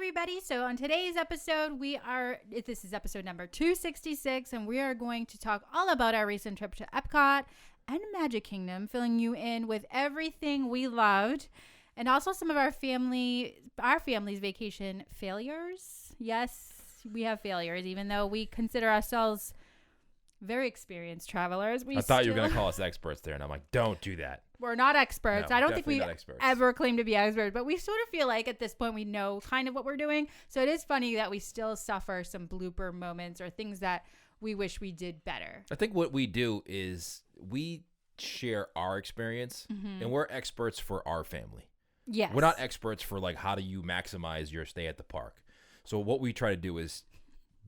everybody. So on today's episode, this is episode number 266, and we are going to talk all about our recent trip to Epcot and Magic Kingdom, filling you in with everything we loved, and also some of our family's vacation failures. Yes, we have failures, even though we consider ourselves very experienced travelers. I thought you were going to call us experts there, and I'm like, don't do that. We're not experts. No, I don't think we experts. ever claim to be experts, but we sort of feel like at this point we know kind of what we're doing. So it is funny that we still suffer some blooper moments or things that we wish we did better. I think what we do is we share our experience, and we're experts for our family. Yes. We're not experts for like how do you maximize your stay at the park. So what we try to do is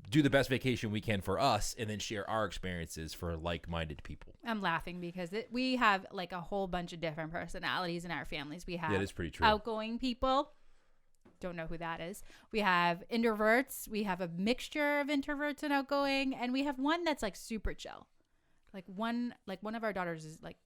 do the best vacation we can for us and then share our experiences for like-minded people. I'm laughing because we have like a whole bunch of different personalities in our families. We have that is pretty true. Outgoing people. Don't know who that is. We have introverts. We have a mixture of introverts and outgoing. And we have one that's like super chill. Like one of our daughters is like,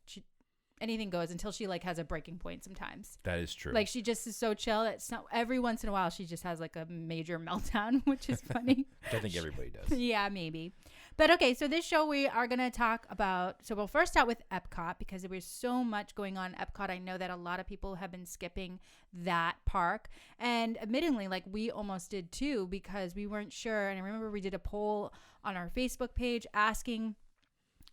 anything goes until she like has a breaking point sometimes. That is true. Like she just is so chill. It's not, every once in a while she just has like a major meltdown, which is funny. Which I think everybody does. Yeah, maybe. But okay, so this show we are going to talk about, so we'll first start with Epcot because there was so much going on at Epcot. I know that a lot of people have been skipping that park. And admittedly, like we almost did too because we weren't sure. And I remember we did a poll on our Facebook page asking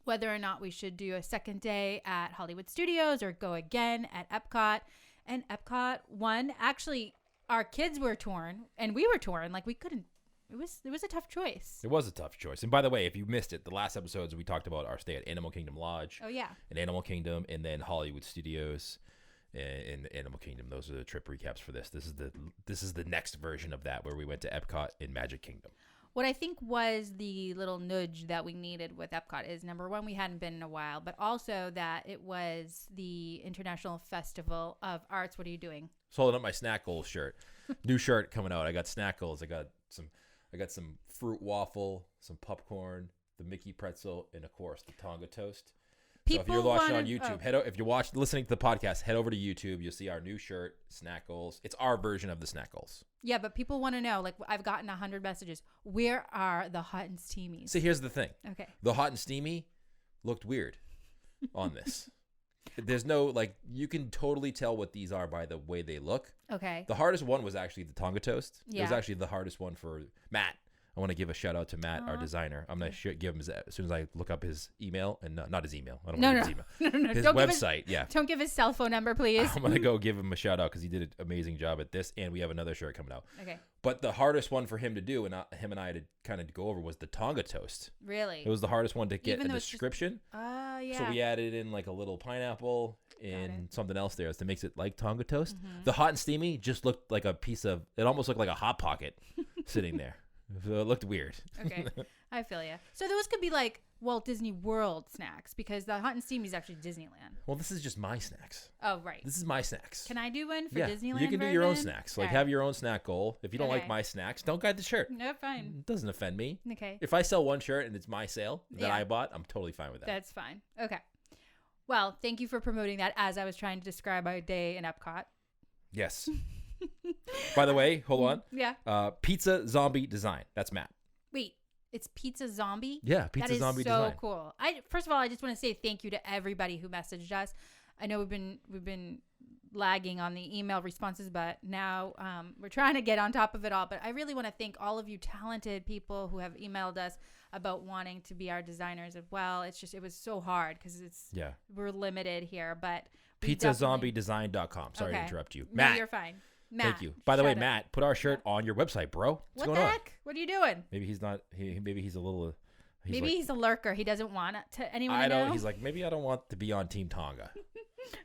whether or not we should do a second day at Hollywood Studios or go again at Epcot. And Epcot won. Actually, our kids were torn and we were torn. Like we couldn't, it was a tough choice. It was a tough choice. And by the way, if you missed it, the last episodes we talked about our stay at Animal Kingdom Lodge. Oh, yeah. And Animal Kingdom and then Hollywood Studios and Animal Kingdom. Those are the trip recaps for this. This is the next version of that where we went to Epcot and Magic Kingdom. What I think was the little nudge that we needed with Epcot is, number one, we hadn't been in a while, but also that it was the International Festival of Arts. What are you doing? Just holding up my Snackles shirt. New shirt coming out. I got Snackles. I got some fruit waffle, some popcorn, the Mickey pretzel, and of course the Tonga toast. So if you're watching on YouTube, if you're listening to the podcast, head over to YouTube. You'll see our new shirt, Snackles. It's our version of the Snackles. Yeah, but people want to know, like I've gotten 100 messages. Where are the hot and steamies? See, here's the thing. Okay. The hot and steamy looked weird on this. There's no, like, you can totally tell what these are by the way they look. Okay. The hardest one was actually the Tonga toast. Yeah. It was actually the hardest one for Matt. I want to give a shout out to Matt, our designer. I'm going to give him as soon as I look up his email and not his email. I don't want his email. No. His don't website. Yeah. Don't give his cell phone number, please. I'm going to go give him a shout out because he did an amazing job at this. And we have another shirt coming out. Okay. But the hardest one for him to do and him and I to kind of go over was the Tonga toast. Really? It was the hardest one to get a description. Yeah. So we added in like a little pineapple and something else there that makes it like Tonga toast. The hot and steamy just looked like it almost looked like a Hot Pocket sitting there. So it looked weird. Okay. I feel you. So those could be like Walt Disney World snacks because the hot and steamy is actually Disneyland. Well, this is just my snacks. Oh, right. This is my snacks. Can I do one for Disneyland? You can do your own snacks. Like have your own snack goal. If you don't like my snacks, don't guide the shirt. No, fine. It doesn't offend me. Okay. If I sell one shirt and it's my sale that I bought, I'm totally fine with that. That's fine. Okay. Well, thank you for promoting that as I was trying to describe our day in Epcot. Yes. By the way, hold on. Yeah. Pizza Zombie Design. That's Matt. Wait, it's Pizza Zombie? Yeah, Pizza Zombie Design. That is so cool. First of all, I just want to say thank you to everybody who messaged us. I know we've been lagging on the email responses, but now we're trying to get on top of it all. But I really want to thank all of you talented people who have emailed us about wanting to be our designers as well. It was so hard because we're limited here, but PizzaZombieDesign.com. Sorry to interrupt you. No, Matt. you're fine. Matt, thank you. By the way, Matt, put our shirt on your website, bro. What's going on? What the heck? What are you doing? Maybe he's not. Maybe he's a little. He's a lurker. He doesn't want anyone to know. He's like, maybe I don't want to be on Team Tonga.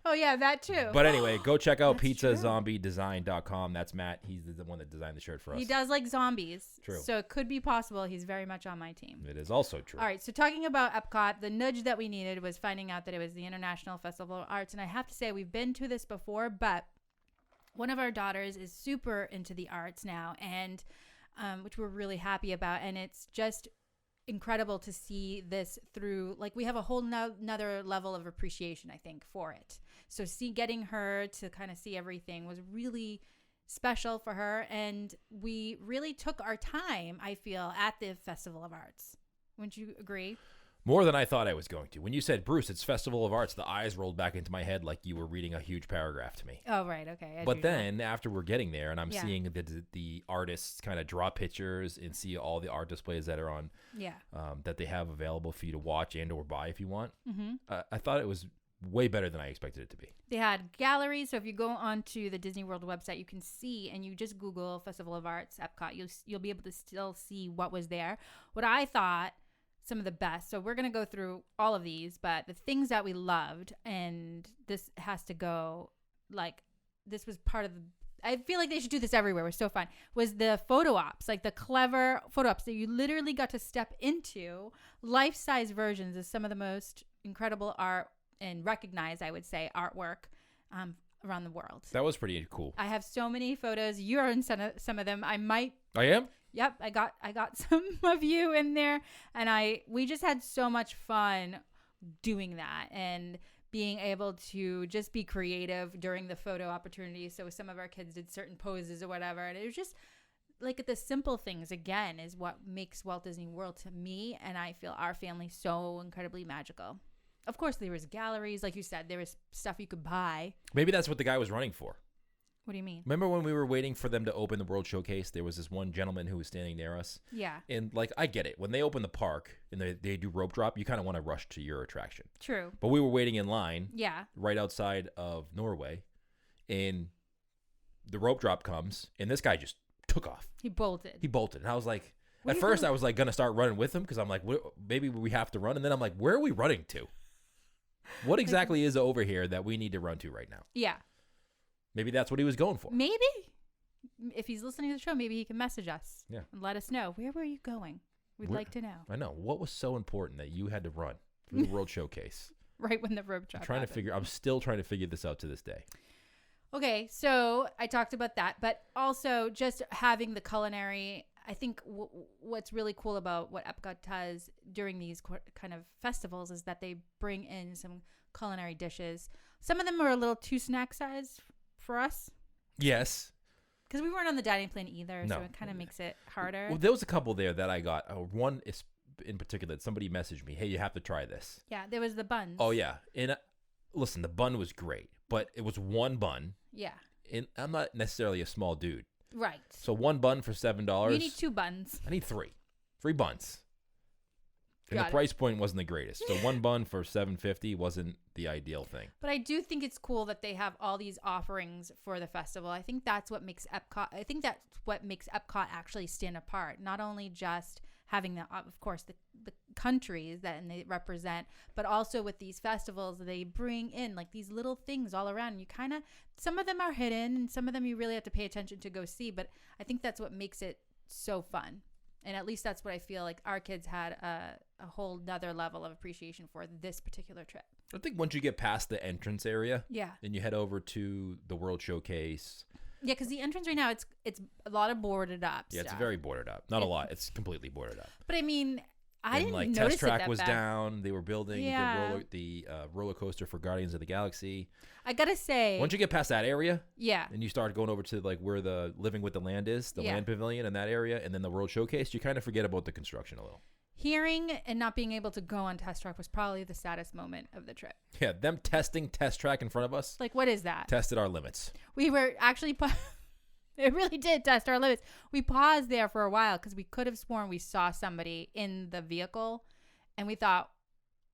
Oh yeah, that too. But anyway, go check out PizzaZombieDesign.com. That's Matt. He's the one that designed the shirt for us. He does like zombies. True. So it could be possible he's very much on my team. It is also true. All right. So talking about Epcot, the nudge that we needed was finding out that it was the International Festival of Arts. And I have to say, we've been to this before, but one of our daughters is super into the arts now, and which we're really happy about. And it's just incredible to see this through, like, we have a whole nother level of appreciation, I think, for it. So getting her to kind of see everything was really special for her. And we really took our time, I feel, at the Festival of Arts. Wouldn't you agree? More than I thought I was going to. When you said, Bruce, it's Festival of Arts, the eyes rolled back into my head like you were reading a huge paragraph to me. Oh, right. Okay. But then after we're getting there and I'm seeing the artists kind of draw pictures and see all the art displays that are on, that they have available for you to watch and or buy if you want, I thought it was way better than I expected it to be. They had galleries. So if you go onto the Disney World website, you can see, and you just Google Festival of Arts, Epcot, you'll be able to still see what was there. What I thought, some of the best. So we're going to go through all of these, but the things that we loved, and this has to go, like, this was part of the, I feel like they should do this everywhere. It was so fun. Was the photo ops, like the clever photo ops that you literally got to step into life-size versions of some of the most incredible art and recognized, I would say, artwork around the world. That was pretty cool. I have so many photos. You're in some of them. I am? Yep, I got some of you in there, and we just had so much fun doing that and being able to just be creative during the photo opportunity. So some of our kids did certain poses or whatever, and it was just like the simple things, again, is what makes Walt Disney World, to me, and I feel our family, so incredibly magical. Of course, there was galleries, like you said, there was stuff you could buy. Maybe that's what the guy was running for. What do you mean? Remember when we were waiting for them to open the World Showcase? There was this one gentleman who was standing near us. Yeah. And, like, I get it. When they open the park and they do rope drop, you kind of want to rush to your attraction. True. But we were waiting in line. Yeah. Right outside of Norway. And the rope drop comes, and this guy just took off. He bolted. And I was like, at first I was, like, going to start running with him because I'm like, maybe we have to run. And then I'm like, where are we running to? What exactly is over here that we need to run to right now? Yeah. Maybe that's what he was going for. Maybe. If he's listening to the show, maybe he can message us. Yeah. And let us know. Where were you going? We'd like to know. I know. What was so important that you had to run for the World Showcase? Right when the rope drop I'm still trying to figure this out to this day. Okay, so I talked about that, but also just having the culinary. I think what's really cool about what Epcot does during these kind of festivals is that they bring in some culinary dishes. Some of them are a little too snack size for us. Yes. Because we weren't on the dining plan either, No. so it kind of makes it harder. Well, there was a couple there that I got. One is in particular, somebody messaged me, hey, you have to try this. Yeah, there was the buns. Oh, yeah. And listen, the bun was great, but it was one bun. Yeah. And I'm not necessarily a small dude. Right. So one bun for $7. You need 2 buns. I need 3. 3 buns. And Got the it. price point wasn't the greatest. So one bun for $7.50 wasn't the ideal thing. But I do think it's cool that they have all these offerings for the festival. I think that's what makes Epcot. I think that's what makes Epcot actually stand apart. Not only just having of course, the countries that and they represent, but also with these festivals, they bring in like these little things all around. You kind of, some of them are hidden, and some of them you really have to pay attention to go see. But I think that's what makes it so fun. And at least that's what I feel like our kids had a whole nother level of appreciation for this particular trip. I think once you get past the entrance area, Yeah. and you head over to the World Showcase. Yeah, because the entrance right now, it's a lot of boarded up Yeah, stuff. it's very boarded up. Not a lot. It's completely boarded up. But I mean, I and didn't like notice Test Track it that was bad. down. They were building Yeah. the roller coaster for Guardians of the Galaxy. I gotta say, Once you get past that area, yeah, and you start going over to like where the Living with the Land is, the Yeah. land pavilion and that area, and then the World Showcase, you kind of forget about the construction a little. hearing and not being able to go on Test Track was probably the saddest moment of the trip. Yeah, them testing Test Track in front of us Like, what is that? tested our limits. We were actually, it really did test our limits. We paused there for a while because we could have sworn we saw somebody in the vehicle, and we thought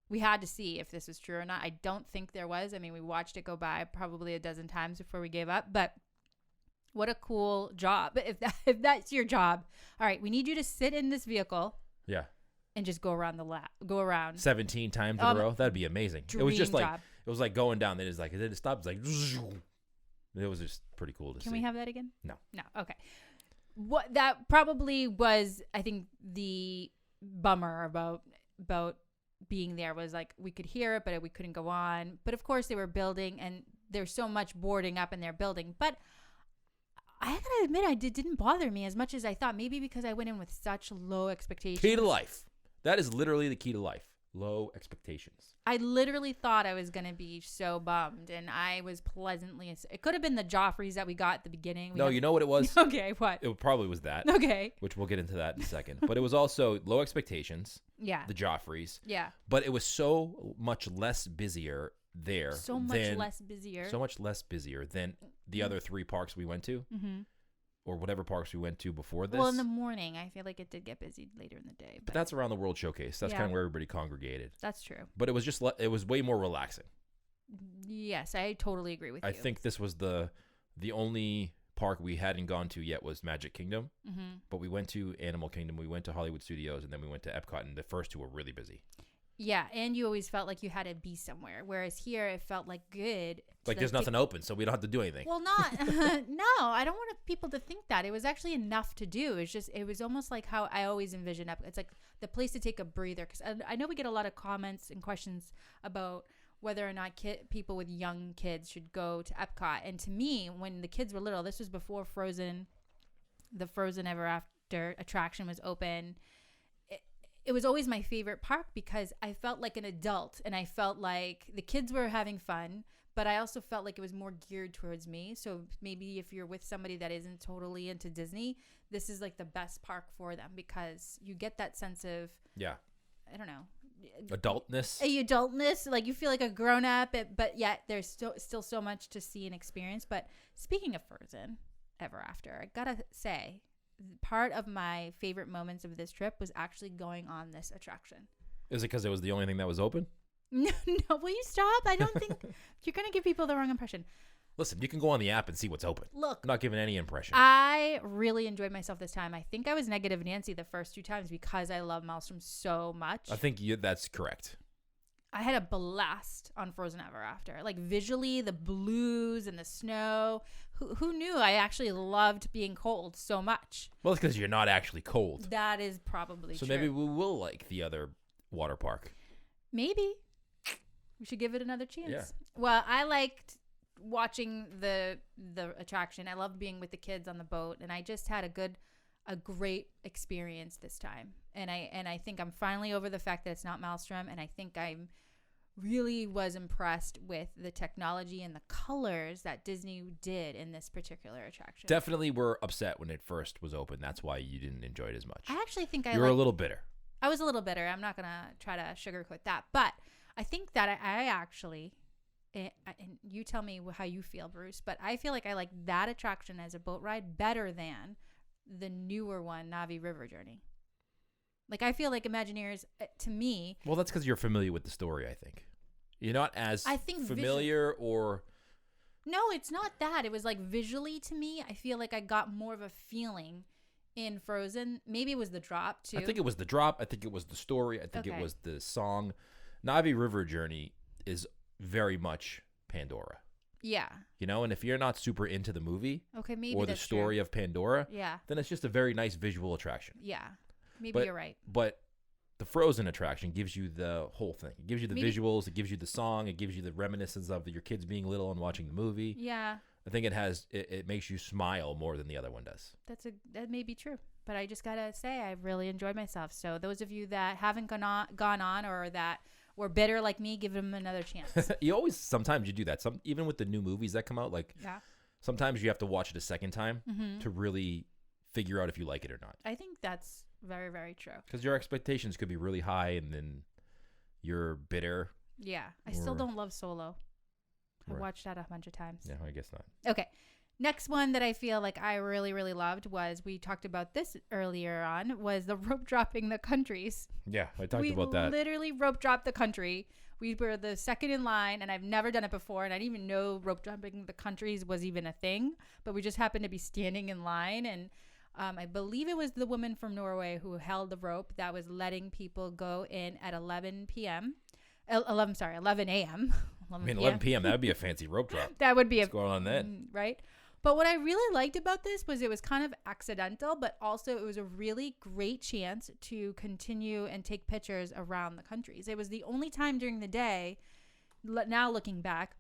we had to see if this was true or not. I don't think there was. I mean, we watched it go by probably a dozen times before we gave up, but what a cool job. If that's your job. All right, we need you to sit in this vehicle. Yeah. And just go around the go around 17 times in a row. That'd be amazing. It was just dream like job. it was like going down. Then it's like it stopped. It's like it was just pretty cool to see. Can we have that again? No. Okay. What that probably was, I think, the bummer about being there was like we could hear it, but we couldn't go on. But of course, they were building, and there's so much boarding up in their building. But I gotta admit, it didn't bother me as much as I thought. Maybe because I went in with such low expectations. Key to life. That is literally the key to life. Low expectations. I literally thought I was going to be so bummed, and I was pleasantly. It could have been the Joffreys that we got at the beginning. No, you know what it was? Okay, what? It probably was that. Okay. Which we'll get into that in a second. But it was also low expectations. Yeah. The Joffreys. Yeah. But it was so much less busier there. So much less busier. So much less busier than the other 3 parks we went to. Mm-hmm. Or whatever parks we went to before this. Well, in the morning, I feel like it did get busy later in the day. But that's around the World Showcase. That's kind of where everybody congregated. That's true. But it was just, it was way more relaxing. Yes, I totally agree with you. I think this was the only park we hadn't gone to yet was Magic Kingdom. Mm-hmm. But we went to Animal Kingdom, we went to Hollywood Studios, and then we went to Epcot, and the first 2 were really busy. Yeah, and you always felt like you had to be somewhere, whereas here it felt like good. Like there's nothing open, so we don't have to do anything. Well, not no. I don't want people to think that it was actually enough to do. It was almost like how I always envision Epcot. It's like the place to take a breather, because I know we get a lot of comments and questions about whether or not people with young kids should go to Epcot. And to me, when the kids were little, this was before Frozen, the Frozen Ever After attraction was open. It was always my favorite park because I felt like an adult, and I felt like the kids were having fun, but I also felt like it was more geared towards me. So maybe if you're with somebody that isn't totally into Disney, this is like the best park for them, because you get that sense of, I don't know, adultness. Like you feel like a grown up, but yet there's still so much to see and experience. But speaking of Frozen Ever After, I gotta say, part of my favorite moments of this trip was actually going on this attraction. Is it because it was the only thing that was open? No, will you stop? I don't think you're going to give people the wrong impression. Listen, you can go on the app and see what's open. Look, I'm not giving any impression. I really enjoyed myself this time. I think I was negative Nancy the first 2 times because I love Maelstrom so much. I think that's correct. I had a blast on Frozen Ever After. Like visually, the blues and the snow. Who knew I actually loved being cold so much? Well, it's because you're not actually cold. That is probably true. So true. maybe we will like the other water park. Maybe. We should give it another chance. Yeah. Well, I liked watching the attraction. I loved being with the kids on the boat, and I just had a great experience this time. And I think I'm finally over the fact that it's not Maelstrom, and I think I'm really was impressed with the technology and the colors that Disney did in this particular attraction. Definitely were upset when it first was open. That's why you didn't enjoy it as much. I actually think you were a little bitter. I was a little bitter. I'm not going to try to sugarcoat that. But I think that I actually, and you tell me how you feel, Bruce, but I feel like I like that attraction as a boat ride better than the newer one, Navi River Journey. Like, I feel like Imagineers, to me... Well, that's because you're familiar with the story, I think. You're not as familiar or... No, it's not that. It was like visually to me, I feel like I got more of a feeling in Frozen. Maybe it was the drop, too. I think it was the drop. I think it was the story. I think it was the song. Navi River Journey is very much Pandora. Yeah. You know, and if you're not super into the movie maybe or the story of Pandora, then it's just a very nice visual attraction. Yeah. Maybe you're right. But the Frozen attraction gives you the whole thing. It gives you the visuals. It gives you the song. It gives you the reminiscence of your kids being little and watching the movie. Yeah. I think it makes you smile more than the other one does. That may be true. But I just got to say, I really enjoyed myself. So those of you that haven't gone on or that were bitter like me, give them another chance. Sometimes you do that. Even with the new movies that come out, sometimes you have to watch it a second time to really figure out if you like it or not. I think that's very, very true. Because your expectations could be really high and then you're bitter. Yeah. I still don't love Solo. I watched that a bunch of times. Yeah, I guess not. Okay. Next one that I feel like I really, really loved was, we talked about this earlier on, was the rope dropping the countries. Yeah, I talked about that. We literally rope dropped the country. We were the second in line, and I've never done it before, and I didn't even know rope dropping the countries was even a thing, but we just happened to be standing in line, and I believe it was the woman from Norway who held the rope that was letting people go in at 11 a.m. 11 a.m. 11 p.m. That would be a fancy rope drop. That would be What's going on then? Right? But what I really liked about this was it was kind of accidental, but also it was a really great chance to continue and take pictures around the countries. It was the only time during the day, now looking back,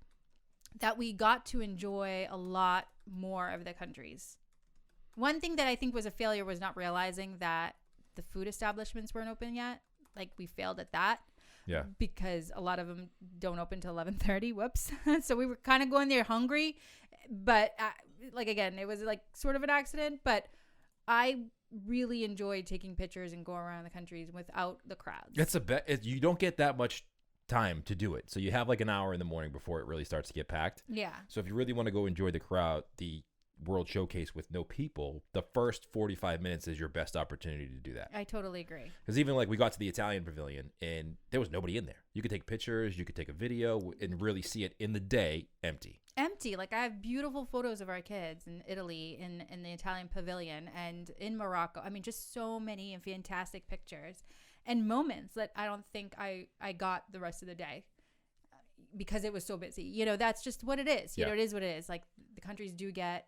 that we got to enjoy a lot more of the countries. One thing that I think was a failure was not realizing that the food establishments weren't open yet. Like, we failed at that. Yeah. Because a lot of them don't open till 11:30. Whoops. So we were kind of going there hungry, but like again, it was like sort of an accident. But I really enjoyed taking pictures and going around the countries without the crowds. It's you don't get that much time to do it. So you have like an hour in the morning before it really starts to get packed. Yeah. So if you really want to go enjoy the crowd, the World Showcase with no people, the first 45 minutes is your best opportunity to do that. I totally agree. Because even like we got to the Italian pavilion and there was nobody in there. You could take pictures, you could take a video and really see it in the day empty. Like I have beautiful photos of our kids in Italy in the Italian pavilion and in Morocco. I mean, just so many and fantastic pictures and moments that I don't think I got the rest of the day because it was so busy. You know, that's just what it is. You know, it is what it is. Like the countries do get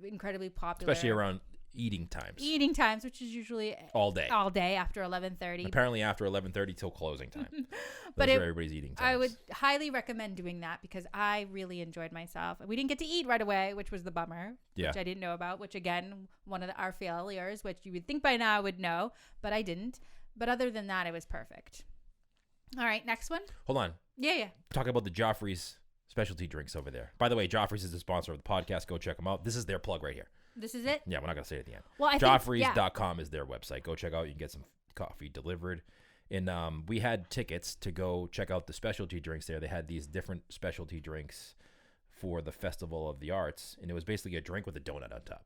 incredibly popular, especially around eating times, which is usually all day after 11:30. Apparently after 11:30 till closing time. But everybody's eating times. I would highly recommend doing that because I really enjoyed myself. We didn't get to eat right away, which was the bummer, which I didn't know about, which again, one of our failures, which you would think by now I would know, but I didn't. But other than that, it was perfect. All right, next one. Hold on. Yeah. Talk about the Joffrey's specialty drinks over there. By the way, Joffrey's is the sponsor of the podcast. Go check them out. This is their plug right here. This is it? Yeah, we're not going to say it at the end. Well, Joffreys.com is their website. Go check out. You can get some coffee delivered. And we had tickets to go check out the specialty drinks there. They had these different specialty drinks for the Festival of the Arts. And it was basically a drink with a donut on top.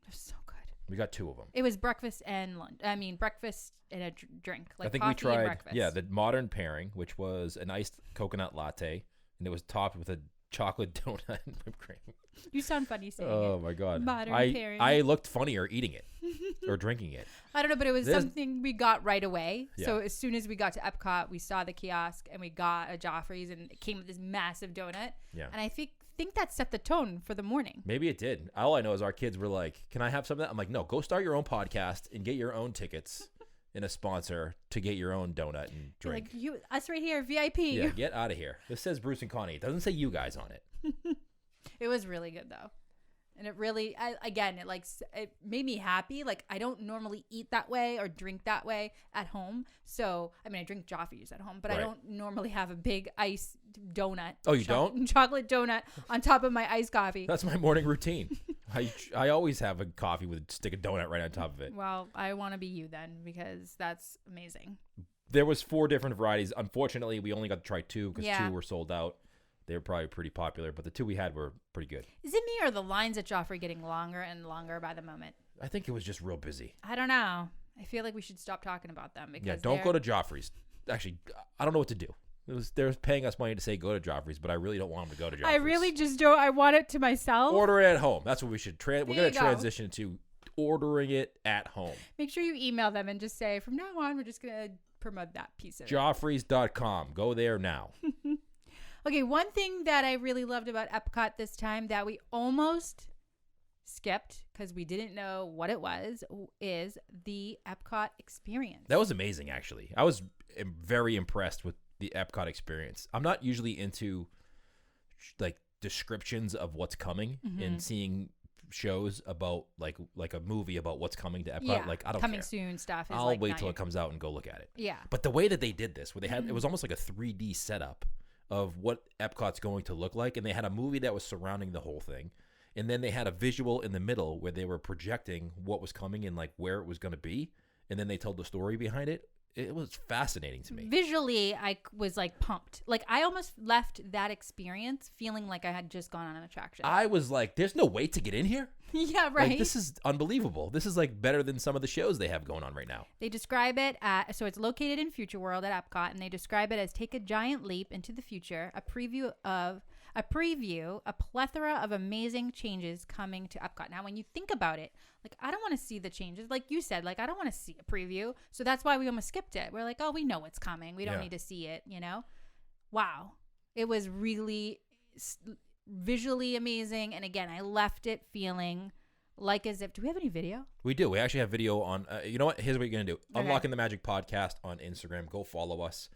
They're so good. We got 2 of them. It was breakfast and lunch. I mean, breakfast and a drink. Like I think coffee we tried, and breakfast. yeah, the modern pairing, which was an iced coconut latte. And it was topped with a chocolate donut and whipped cream. You sound funny saying it. Oh my god! Modern pairing. I looked funnier eating it or drinking it. I don't know, but it was something we got right away. Yeah. So as soon as we got to Epcot, we saw the kiosk and we got a Joffrey's and it came with this massive donut. Yeah. And I think that set the tone for the morning. Maybe it did. All I know is our kids were like, "Can I have some of that?" I'm like, "No, go start your own podcast and get your own tickets and a sponsor to get your own donut and drink." Like us right here, VIP. Yeah, get out of here. This says Bruce and Connie. It doesn't say you guys on it. It was really good though. And it really, it made me happy. Like, I don't normally eat that way or drink that way at home. So, I mean, I drink Joffrey's at home, but I don't normally have a big ice donut. Oh, you don't? Chocolate donut on top of my iced coffee. That's my morning routine. I always have a coffee with a stick of donut right on top of it. Well, I want to be you then because that's amazing. There was 4 different varieties. Unfortunately, we only got to try 2 because 2 were sold out. They were probably pretty popular, but the 2 we had were pretty good. Is it me or the lines at Joffrey getting longer and longer by the moment? I think it was just real busy. I don't know. I feel like we should stop talking about them because don't go to Joffrey's. Actually, I don't know what to do. They're paying us money to say go to Joffrey's, but I really don't want them to go to Joffrey's. I really just don't. I want it to myself. Order it at home. That's what we should. We're going to transition to ordering it at home. Make sure you email them and just say, from now on, we're just going to promote that piece of it. Joffreys.com. Go there now. Okay, one thing that I really loved about Epcot this time that we almost skipped because we didn't know what it was is the Epcot experience. That was amazing, actually. I was very impressed with the Epcot experience. I'm not usually into like descriptions of what's coming and seeing shows about like a movie about what's coming to Epcot. Yeah, like I don't coming care. soon stuff. I'll wait till it comes out and go look at it. Yeah. But the way that they did this, where they had it was almost like a 3D setup of what Epcot's going to look like, and they had a movie that was surrounding the whole thing, and then they had a visual in the middle where they were projecting what was coming and like where it was going to be, and then they told the story behind it. It was fascinating to me. Visually, I was like pumped. Like I almost left that experience feeling like I had just gone on an attraction. I was like, "There's no wait to get in here." Yeah, right. Like, this is unbelievable. This is like better than some of the shows they have going on right now. They describe it so it's located in Future World at Epcot, and they describe it as take a giant leap into the future, a preview, a plethora of amazing changes coming to Epcot. Now, when you think about it, like I don't want to see the changes. Like you said, like I don't want to see a preview. So that's why we almost skipped it. We're like, oh, we know what's coming. We don't need to see it, you know? Wow. It was really visually amazing. And again, I left it feeling like as if, do we have any video? We do. We actually have video on, you know what? Here's what you're going to do. Okay. Unlocking the Magic Podcast on Instagram. Go follow us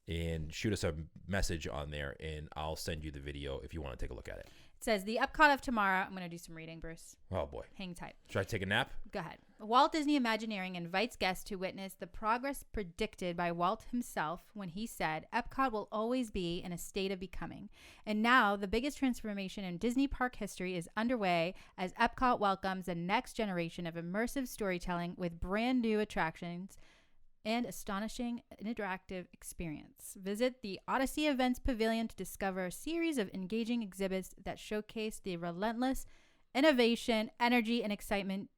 and shoot us a message on there, and I'll send you the video if you want to take a look at it. says the Epcot of tomorrow. I'm going to do some reading, Bruce. Oh boy. Hang tight. Should I take a nap? Go ahead. Walt Disney Imagineering invites guests to witness the progress predicted by Walt himself when he said, Epcot will always be in a state of becoming. And now the biggest transformation in Disney park history is underway as Epcot welcomes the next generation of immersive storytelling with brand new attractions and astonishing interactive experience. Visit the Odyssey Events Pavilion to discover a series of engaging exhibits that showcase the relentless innovation, energy, and excitement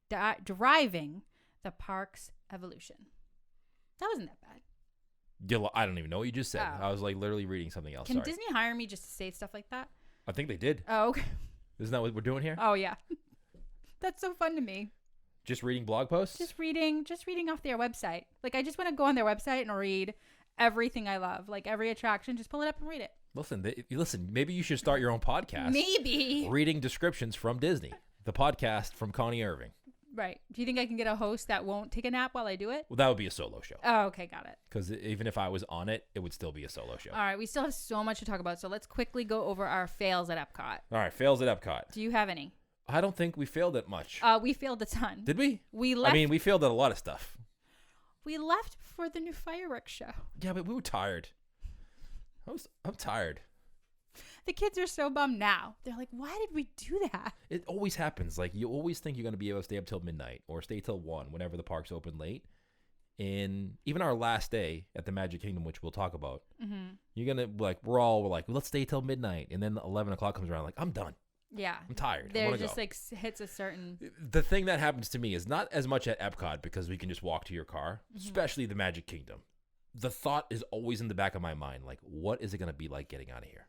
driving the park's evolution. That wasn't that bad. I don't even know what you just said. Oh. I was like literally reading something else. Can Sorry. Disney hire me just to say stuff like that? I think they did. Oh, okay. Isn't that what we're doing here? Oh, yeah. That's so fun to me. Just reading blog posts? Just reading off their website. Like, I just want to go on their website and read everything I love. Like, every attraction, just pull it up and read it. Listen, maybe you should start your own podcast. Maybe. Reading descriptions from Disney. The podcast from Connie Irving. Right. Do you think I can get a host that won't take a nap while I do it? Well, that would be a solo show. Oh, okay. Got it. Because even if I was on it, it would still be a solo show. All right. We still have so much to talk about. So let's quickly go over our fails at Epcot. All right. Fails at Epcot. Do you have any? I don't think we failed at much. We failed a ton. Did we? We left. I mean, we failed at a lot of stuff. We left for the new fireworks show. Yeah, but we were tired. I'm tired. The kids are so bummed now. They're like, why did we do that? It always happens. Like, you always think you're going to be able to stay up till midnight or stay till 1 whenever the park's open late. And even our last day at the Magic Kingdom, which we'll talk about, you're going to, like, we're like, let's stay till midnight. And then 11 o'clock comes around, like, I'm done. Yeah. I'm tired. There just go. Like hits a certain. The thing that happens to me is not as much at Epcot because we can just walk to your car, especially the Magic Kingdom. The thought is always in the back of my mind, like, what is it going to be like getting out of here?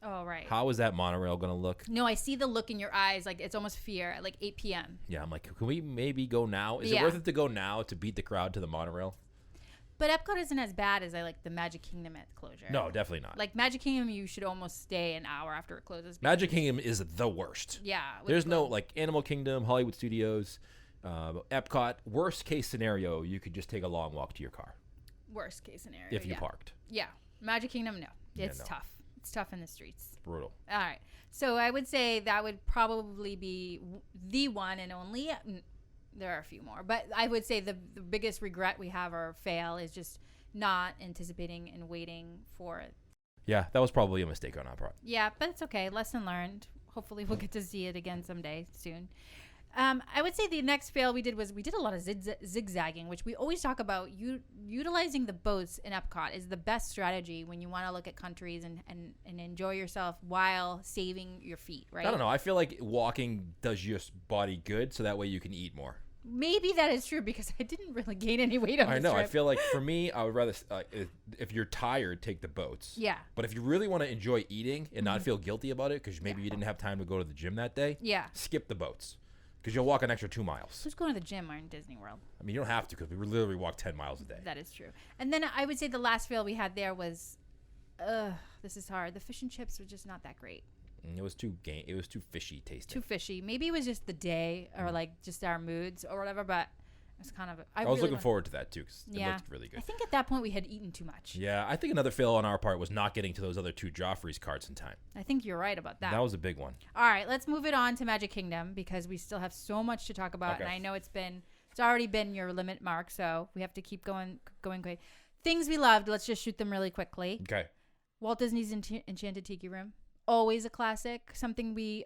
Oh, right. How is that monorail going to look? No, I see the look in your eyes. Like, it's almost fear at like 8 p.m. Yeah, I'm like, can we maybe go now? Is it worth it to go now to beat the crowd to the monorail? But Epcot isn't as bad as I like the Magic Kingdom at closure. No, definitely not. Like Magic Kingdom, you should almost stay an hour after it closes. Magic Kingdom is the worst. Yeah. There's no, like, Animal Kingdom, Hollywood Studios, Epcot. Worst case scenario, you could just take a long walk to your car. Worst case scenario. If you parked. Yeah. Magic Kingdom, no. It's no. tough. It's tough in the streets. Brutal. All right. So I would say that would probably be the one and only. There are a few more. But I would say the biggest regret we have or fail is just not anticipating and waiting for it. Yeah, that was probably a mistake on our part. Yeah, but it's okay. Lesson learned. Hopefully we'll get to see it again someday soon. I would say the next fail we did was we did a lot of zigzagging, which we always talk about. Utilizing the boats in Epcot is the best strategy when you want to look at countries and enjoy yourself while saving your feet, right? I don't know. I feel like walking does your body good, so that way you can eat more. Maybe that is true because I didn't really gain any weight on this trip. I feel like for me, I would rather, if you're tired, take the boats. Yeah. But if you really want to enjoy eating and not feel guilty about it because maybe you didn't have time to go to the gym that day, skip the boats because you'll walk an extra 2 miles. Who's going to the gym or in Disney World? I mean, you don't have to because we literally walk 10 miles a day. That is true. And then I would say the last fail we had there was, this is hard. The fish and chips were just not that great. It was too fishy tasting. Too fishy. Maybe it was just the day or like just our moods or whatever, but it was kind of. I was looking forward to that too because it looked really good. I think at that point we had eaten too much. Yeah, I think another fail on our part was not getting to those other 2 Joffrey's carts in time. I think you're right about that. That was a big one. All right, let's move it on to Magic Kingdom because we still have so much to talk about, and I know it's already been your limit mark, so we have to keep going quick. Things we loved. Let's just shoot them really quickly. Okay. Walt Disney's Enchanted Tiki Room. Always a classic, something we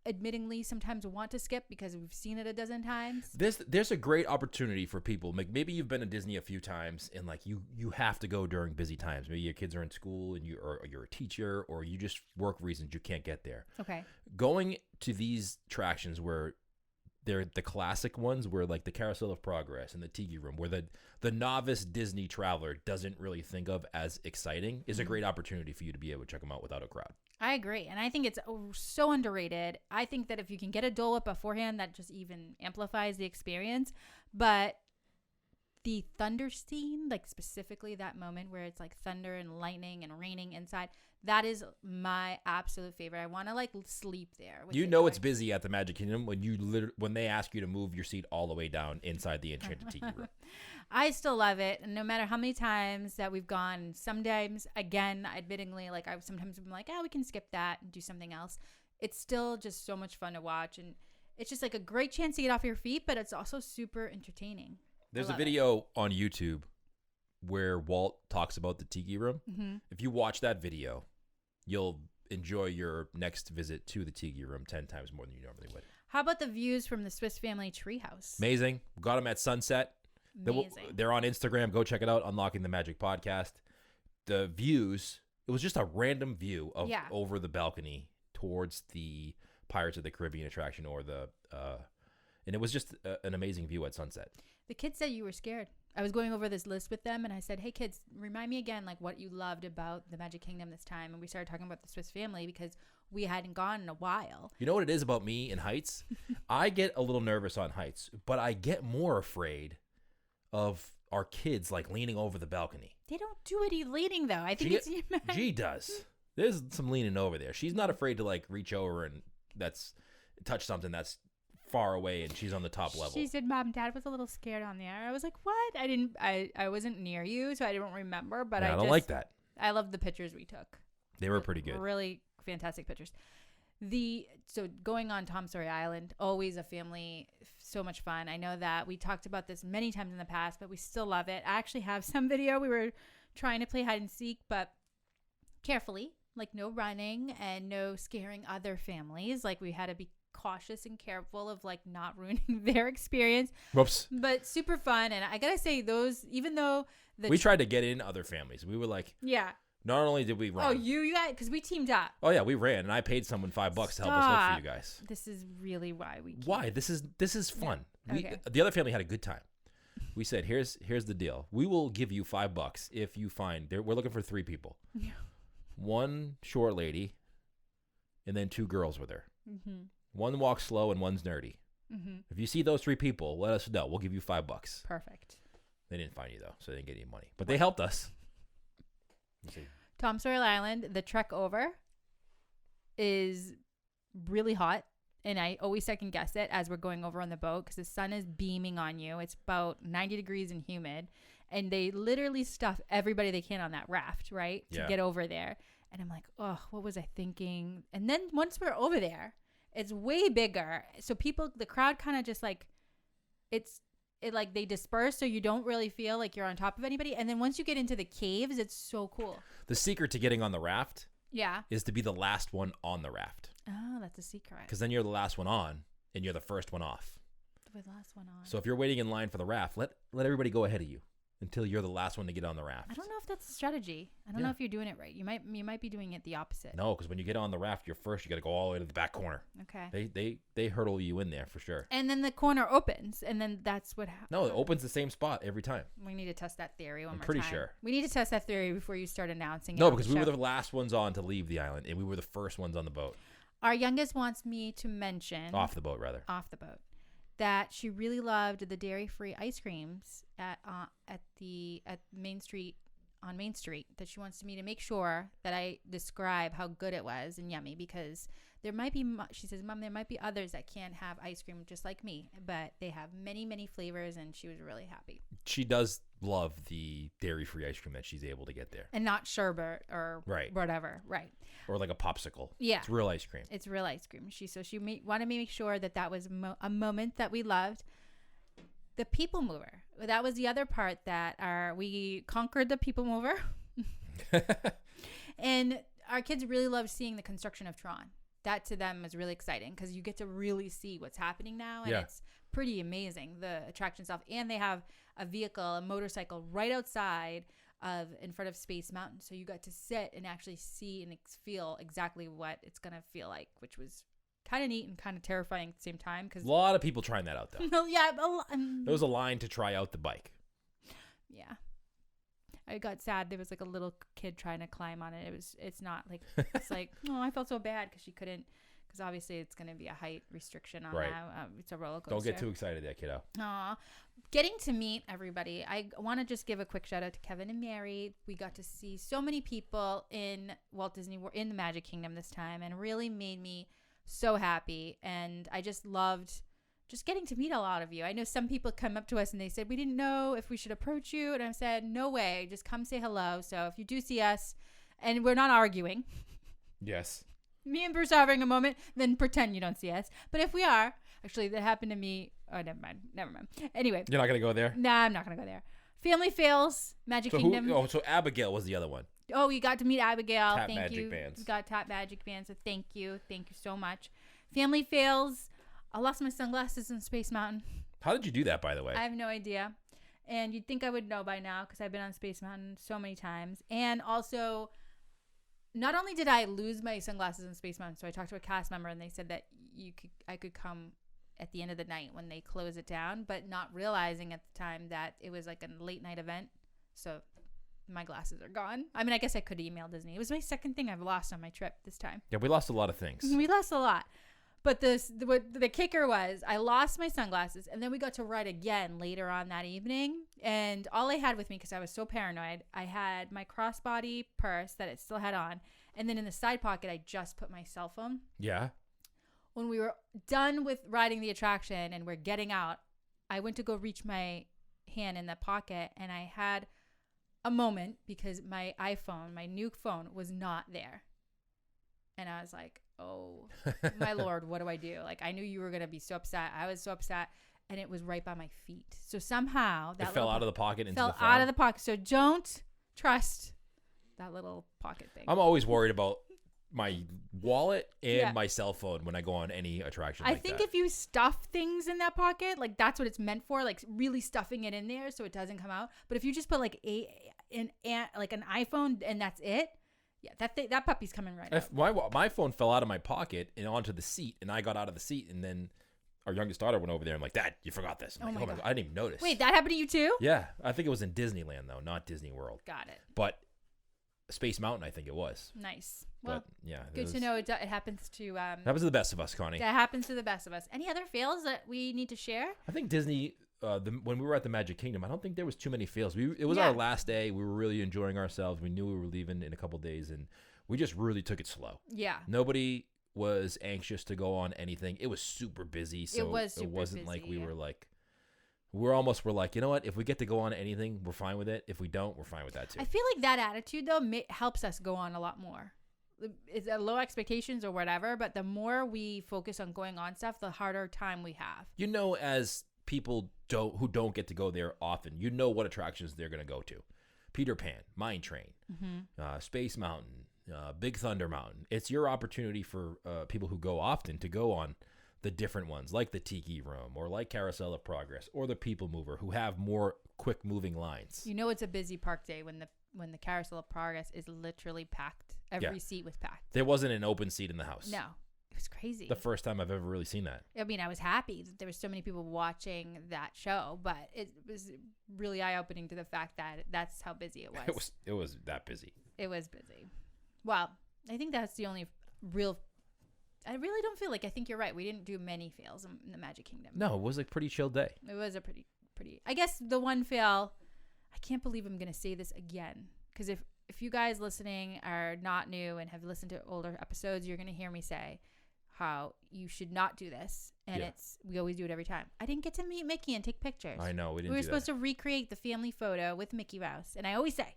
admittingly sometimes want to skip because we've seen it a dozen times. There's a great opportunity for people. Like maybe you've been to Disney a few times and like you have to go during busy times. Maybe your kids are in school and you're a teacher or you just work reasons you can't get there. Okay. Going to these attractions where they're the classic ones where like the Carousel of Progress and the Tiki Room where the novice Disney traveler doesn't really think of as exciting is a great opportunity for you to be able to check them out without a crowd. I agree. And I think it's so underrated. I think that if you can get a Dole Whip beforehand, that just even amplifies the experience. But the thunder scene, like specifically that moment where it's like thunder and lightning and raining inside, that is my absolute favorite. I want to like sleep there. It's busy at the Magic Kingdom when they ask you to move your seat all the way down inside the Enchanted Tiki Room. I still love it. And no matter how many times that we've gone, sometimes, again, admittingly, like I sometimes I'm like, we can skip that and do something else. it's still just so much fun to watch. And it's just like a great chance to get off your feet, but it's also super entertaining. There's a video on YouTube where Walt talks about the Tiki Room. Mm-hmm. If you watch that video, you'll enjoy your next visit to the Tiki Room 10 times more than you normally would. How about the views from the Swiss Family Treehouse? Amazing. Got them at sunset. Amazing. They're on Instagram. Go check it out. Unlocking the Magic Podcast. The views, it was just a random view of over the balcony towards the Pirates of the Caribbean attraction and it was just an amazing view at sunset. The kids said you were scared. I was going over this list with them and I said, hey kids, remind me again like what you loved about the Magic Kingdom this time. And we started talking about the Swiss Family because we hadn't gone in a while. You know what it is about me in heights? I get a little nervous on heights, but I get more afraid of our kids like leaning over the balcony. They don't do any leaning though. I think G does. There's some leaning over there. She's not afraid to like reach over and touch something that's far away and she's on the top level. She said, Mom, Dad was a little scared on there. I was like, what? I wasn't near you, so I don't remember, but I don't like that. I love the pictures we took. They were pretty good. Really fantastic pictures. So going on Tom Sawyer Island, always a family, so much fun. I know that we talked about this many times in the past, but we still love it. I actually have some video. We were trying to play hide and seek, but carefully, like no running and no scaring other families. Like we had to be cautious and careful of like not ruining their experience. Whoops. But super fun. And I gotta say, those, even though we tried to get in other families, we were like, yeah. Not only did we run. Oh, you guys, because we teamed up. Oh yeah, we ran, and I paid someone $5 to help us look for you guys. This is really why we. Why? This is fun. Yeah. Okay. The other family had a good time. We said, here's the deal. We will give you $5 if you find we're looking for 3 people. Yeah. One short lady, and then 2 girls with her. Mm-hmm. One walks slow and one's nerdy. Mm-hmm. If you see those 3 people, let us know. We'll give you $5. Perfect. They didn't find you though, so they didn't get any money, but they helped us. Tom Sawyer Island, the trek over is really hot. And I always second guess it as we're going over on the boat because the sun is beaming on you. It's about 90 degrees and humid. And they literally stuff everybody they can on that raft, right? To get over there. And I'm like, oh, what was I thinking? And then once we're over there, it's way bigger. So the crowd kind of just like, like they disperse so you don't really feel like you're on top of anybody. And then once you get into the caves, it's so cool. The secret to getting on the raft is to be the last one on the raft. Oh, that's a secret. Because then you're the last one on and you're the first one off. The last one on. So if you're waiting in line for the raft, let everybody go ahead of you until you're the last one to get on the raft. I don't know if that's a strategy. I don't know if you're doing it right. You might be doing it the opposite. No, because when you get on the raft, you're first. You got to go all the way to the back corner. Okay. They hurdle you in there for sure. And then the corner opens, and then that's what happens. No, it opens the same spot every time. We need to test that theory one more time. I'm pretty sure. We need to test that theory before you start announcing it. No, because we were the last ones on to leave the island, and we were the first ones on the boat. Our youngest wants me to mention off the boat, that she really loved the dairy-free ice creams at Main Street, on Main Street, that she wants me to make sure that I describe how good it was and yummy, because there might be, she says, Mom, there might be others that can't have ice cream just like me, but they have many, many flavors, and she was really happy. She does love the dairy-free ice cream that she's able to get there. And not sherbet or whatever. Right. Or like a popsicle. Yeah. It's real ice cream. It's real ice cream. She wanted me to make sure that was a moment that we loved. The people mover. That was the other part that we conquered the people mover. And our kids really loved seeing the construction of Tron. That to them is really exciting because you get to really see what's happening now. And it's pretty amazing, the attraction stuff. And they have a motorcycle right outside in front of Space Mountain. So you got to sit and actually see and feel exactly what it's going to feel like, which was kind of neat and kind of terrifying at the same time. Cause a lot of people trying that out, though. Yeah. There was a line to try out the bike. Yeah. I got sad. There was like a little kid trying to climb on it. It's not like, it's like, oh, I felt so bad because she couldn't, because obviously it's going to be a height restriction on that. It's a roller coaster. Don't get too excited there, kiddo. Aw. Getting to meet everybody. I want to just give a quick shout out to Kevin and Mary. We got to see so many people in Walt Disney, in the Magic Kingdom this time, and really made me so happy. And I just loved just getting to meet a lot of you. I know some people come up to us and they said, we didn't know if we should approach you. And I said, no way, just come say hello. So if you do see us, and we're not arguing. Yes. Me and Bruce are having a moment, then pretend you don't see us. But if we are, actually, that happened to me. Oh, never mind. Anyway. You're not going to go there? Nah, I'm not going to go there. Family fails, Magic Kingdom. So Abigail was the other one. Oh, you got to meet Abigail. Tap Thank Magic you. Bands. You got Tap Magic Bands, so thank you. Thank you so much. Family fails. I lost my sunglasses in Space Mountain. How did you do that, by the way? I have no idea. And you'd think I would know by now because I've been on Space Mountain so many times. And also, not only did I lose my sunglasses in Space Mountain, so I talked to a cast member and they said that I could come at the end of the night when they close it down, but not realizing at the time that it was like a late night event. So my glasses are gone. I mean, I guess I could email Disney. It was my second thing I've lost on my trip this time. Yeah, we lost a lot of things. We lost a lot. But what the kicker was, I lost my sunglasses, and then we got to ride again later on that evening. And all I had with me, because I was so paranoid, I had my crossbody purse that it still had on. And then in the side pocket, I just put my cell phone. Yeah. When we were done with riding the attraction and we're getting out, I went to go reach my hand in the pocket, and I had a moment because my iPhone, my new phone, was not there. And I was like, oh, my Lord, what do I do? Like, I knew you were going to be so upset. I was so upset. And it was right by my feet. So somehow that fell out of the pocket into the phone. Fell out of the pocket. So don't trust that little pocket thing. I'm always worried about my wallet and my cell phone when I go on any attraction I think if you stuff things in that pocket, like that's what it's meant for, like really stuffing it in there so it doesn't come out. But if you just put like an iPhone and that's it, yeah, that puppy's coming right out. My phone fell out of my pocket and onto the seat, and I got out of the seat, and then our youngest daughter went over there and like, Dad, you forgot this. I'm like, oh my God, I didn't even notice. Wait, that happened to you too? Yeah, I think it was in Disneyland though, not Disney World. Got it. But Space Mountain, I think it was. Nice. Well, but, yeah, good to know. It happens to. That happens to the best of us, Connie. That happens to the best of us. Any other fails that we need to share? I think Disney. When we were at the Magic Kingdom, I don't think there was too many fails. It was our last day. We were really enjoying ourselves. We knew we were leaving in a couple of days, and we just really took it slow. Yeah. Nobody was anxious to go on anything. It was super busy, so it wasn't like we were like. We're like, you know what? If we get to go on anything, we're fine with it. If we don't, we're fine with that too. I feel like that attitude though helps us go on a lot more. It's low expectations or whatever, but the more we focus on going on stuff, the harder time we have. You know, as people who don't get to go there often, you know what attractions they're going to go to. Peter Pan, Mine Train, Space Mountain, Big Thunder Mountain. It's your opportunity for people who go often to go on the different ones, like the Tiki Room or like Carousel of Progress or the People Mover, who have more quick moving lines. You know, it's a busy park day when the Carousel of Progress is literally packed. Every seat was packed. There wasn't an open seat in the house. No. It was crazy. The first time I've ever really seen that. I mean, I was happy that there were so many people watching that show, but it was really eye-opening to the fact that that's how busy it was. It was that busy. It was busy. Well, I think that's the only real. I really don't feel like. I think you're right. We didn't do many fails in the Magic Kingdom. No, it was a pretty chill day. It was a pretty. I guess the one fail. I can't believe I'm going to say this again, because if you guys listening are not new and have listened to older episodes, you're going to hear me say how you should not do this, and we always do it every time. I didn't get to meet Mickey and take pictures. I know, we were supposed to recreate the family photo with Mickey Mouse, and I always say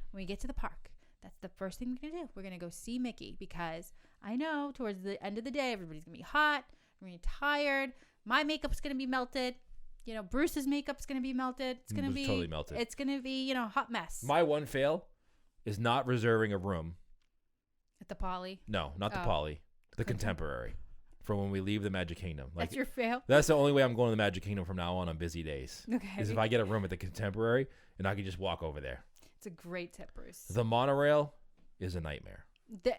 when we get to the park, that's the first thing we're gonna do. We're gonna go see Mickey, because I know towards the end of the day everybody's gonna be hot, we're gonna be tired, my makeup's gonna be melted, you know, Bruce's makeup's gonna be melted. It's gonna be totally melted. It's gonna be, you know, a hot mess. My one fail is not reserving a room at the Poly. No, not the Poly. The Contemporary, for when we leave the Magic Kingdom. Like, that's your fail? That's the only way I'm going to the Magic Kingdom from now on busy days. Okay. Is if I get a room at the Contemporary and I can just walk over there. It's a great tip, Bruce. The monorail is a nightmare.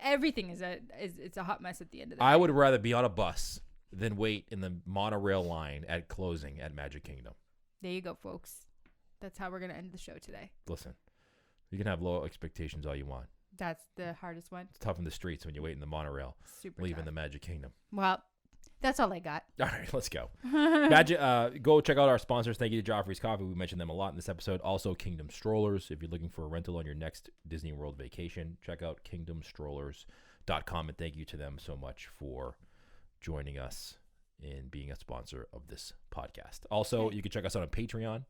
Everything is a hot mess at the end of the day. I would rather be on a bus than wait in the monorail line at closing at Magic Kingdom. There you go, folks. That's how we're going to end the show today. Listen, you can have low expectations all you want. That's the hardest one. It's tough in the streets when you wait in the monorail. Super leaving tough. the Magic Kingdom. Well, that's all I got. All right, let's go. Go check out our sponsors. Thank you to Joffrey's Coffee. We mentioned them a lot in this episode. Also, Kingdom Strollers. If you're looking for a rental on your next Disney World vacation, check out kingdomstrollers.com. And thank you to them so much for joining us in being a sponsor of this podcast. Also, you can check us out on Patreon.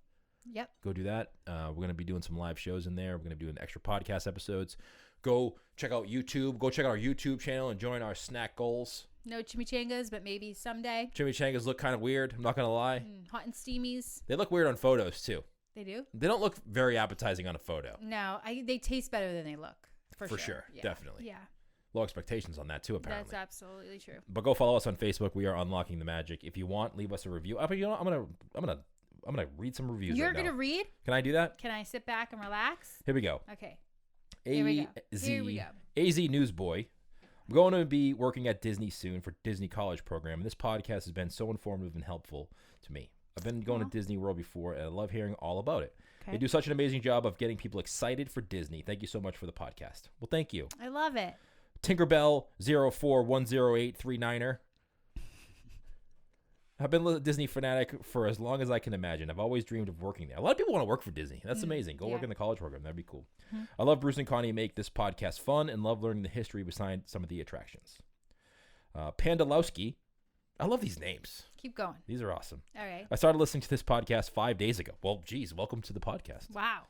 Yep. Go do that. We're going to be doing some live shows in there. We're going to be doing extra podcast episodes. Go check out YouTube. Go check out our YouTube channel and join our snack goals. No chimichangas, but maybe someday. Chimichangas look kind of weird. I'm not going to lie. Hot and steamies. They look weird on photos, too. They do? They don't look very appetizing on a photo. No, they taste better than they look. For sure. Yeah. Definitely. Yeah. Low expectations on that, too, apparently. That's absolutely true. But go follow us on Facebook. We are Unlocking the Magic. If you want, leave us a review. I'm gonna read some reviews. You're gonna read? Can I do that? Can I sit back and relax? Here we go. Okay. Here we go. AZ Newsboy. I'm going to be working at Disney soon for Disney College program, and this podcast has been so informative and helpful to me. I've been going to Disney World before, and I love hearing all about it. Okay. They do such an amazing job of getting people excited for Disney. Thank you so much for the podcast. Well, thank you. I love it. Tinkerbell 04108339er. I've been a Disney fanatic for as long as I can imagine. I've always dreamed of working there. A lot of people want to work for Disney. That's amazing. Go work in the college program. That'd be cool. Mm-hmm. I love Bruce and Connie make this podcast fun and love learning the history behind some of the attractions. Pandalowski. I love these names. Keep going. These are awesome. All right. I started listening to this podcast 5 days ago. Well, geez, welcome to the podcast. Wow.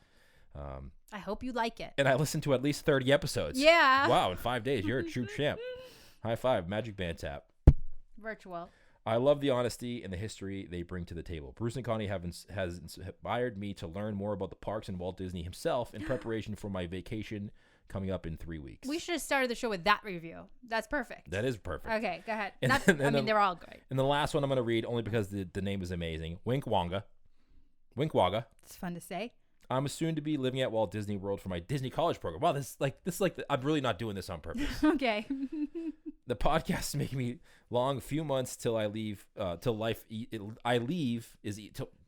I hope you like it. And I listened to at least 30 episodes. Yeah. Wow, in 5 days. You're a true champ. High five. Magic Band tap. Virtual. I love the honesty and the history they bring to the table. Bruce and Connie has inspired me to learn more about the parks and Walt Disney himself in preparation for my vacation coming up in 3 weeks. We should have started the show with that review. That's perfect. That is perfect. Okay, go ahead. They're all great. And the last one I'm going to read only because the name is amazing. Winkwanga. Winkwanga. It's fun to say. I'm soon to be living at Walt Disney World for my Disney College program. Wow, this is like I'm really not doing this on purpose. Okay. The podcast is making me long. A few months till I leave. Till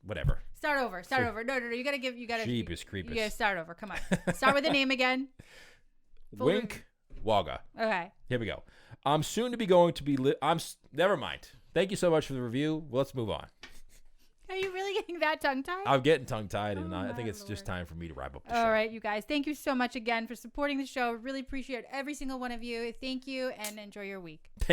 whatever. Start over. No. You gotta. Jeepers creepers. You gotta start over. Come on. Start with the name again. Winkwanga. Okay. Here we go. I'm soon to be going to be. Never mind. Thank you so much for the review. Let's move on. Are you really getting that tongue-tied? I'm getting tongue-tied, and I think it's just time for me to wrap up the show. All right, you guys. Thank you so much again for supporting the show. Really appreciate every single one of you. Thank you, and enjoy your week.